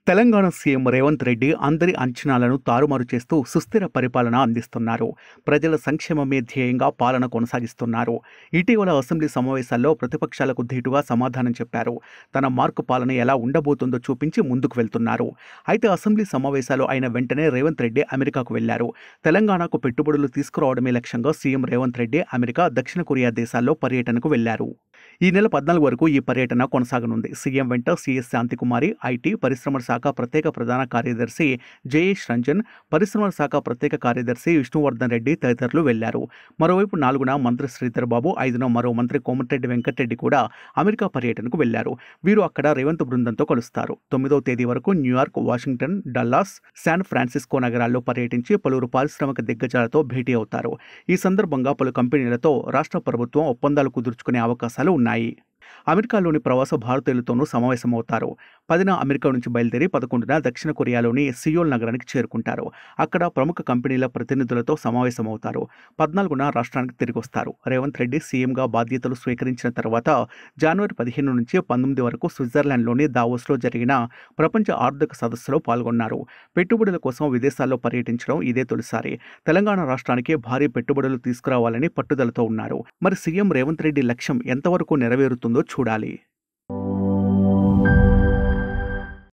Telangana CM Revanth Reddy అందరి అంచనాలను తారుమారు చేస్తూ సుస్థిర పరిపాలన అందిస్తున్నారు. ప్రజల సంక్షేమమే ధ్యేయంగా పాలన కొనసాగిస్తున్నారు. ఇటీవల అసెంబ్లీ సమావేశాల్లో ప్రతిపక్షాలకు ధీటుగా సమాధానం చెప్పారు. తన మార్కు పాలన ఎలా ఉండబోతుందో చూపించి ముందుకు వెళ్తున్నారు. అయితే అసెంబ్లీ సమావేశాలు అయిన వెంటనే రేవంత్ రెడ్డి అమెరికాకు వెళ్లారు. తెలంగాణకు పెట్టుబడులు తీసుకురావడమే లక్ష్యంగా సీఎం రేవంత్ రెడ్డి అమెరికా, దక్షిణ కొరియా దేశాల్లో పర్యటనకు వెళ్లారు. ఈ నెల 14 వరకు ఈ పర్యటన కొనసాగనుంది. సీఎం వెంట సీఎస్ శాంతికుమారి, ఐటీ, పరిశ్రమల శాఖ ప్రత్యేక ప్రధాన కార్యదర్శి జయేష్ రంజన్, పరిశ్రమల శాఖ ప్రత్యేక కార్యదర్శి విష్ణువర్ధన్ రెడ్డి తదితరులు వెళ్లారు. మరోవైపు 4న మంత్రి శ్రీధర్ బాబు, 5న మరో మంత్రి కోమటిరెడ్డి వెంకటరెడ్డి కూడా అమెరికా పర్యటనకు వెళ్లారు. వీరు అక్కడ రేవంత్ బృందంతో కలుస్తారు. 9వ తేదీ వరకు New York, Washington, Dallas, San Francisco నగరాల్లో పర్యటించి పలువురు పారిశ్రామిక దిగ్గజాలతో భేటీ అవుతారు. ఈ సందర్భంగా పలు కంపెనీలతో రాష్ట్ర ప్రభుత్వం ఒప్పందాలు కుదుర్చుకునే అవకాశాలు ఉన్నాయి. అమెరికాలోని ప్రవాస భారతీయులతోనూ సమావేశమవుతారు. 10న అమెరికా నుంచి బయలుదేరి 11న దక్షిణ కొరియాలోని సియోల్ నగరానికి చేరుకుంటారు. అక్కడ ప్రముఖ కంపెనీల ప్రతినిధులతో సమావేశమవుతారు. 14న రాష్ట్రానికి తిరిగొస్తారు. రేవంత్ రెడ్డి సీఎంగా బాధ్యతలు స్వీకరించిన తర్వాత జనవరి 15 నుంచి 19 వరకు స్విట్జర్లాండ్లోని దావోస్లో జరిగిన ప్రపంచ ఆర్థిక సదస్సులో పాల్గొన్నారు. పెట్టుబడుల కోసం విదేశాల్లో పర్యటించడం ఇదే తొలిసారి. తెలంగాణ రాష్ట్రానికి భారీ పెట్టుబడులు తీసుకురావాలని పట్టుదలతో ఉన్నారు. మరి సీఎం రేవంత్ రెడ్డి లక్ష్యం ఎంతవరకు నెరవేరుతుందో చూడాలి.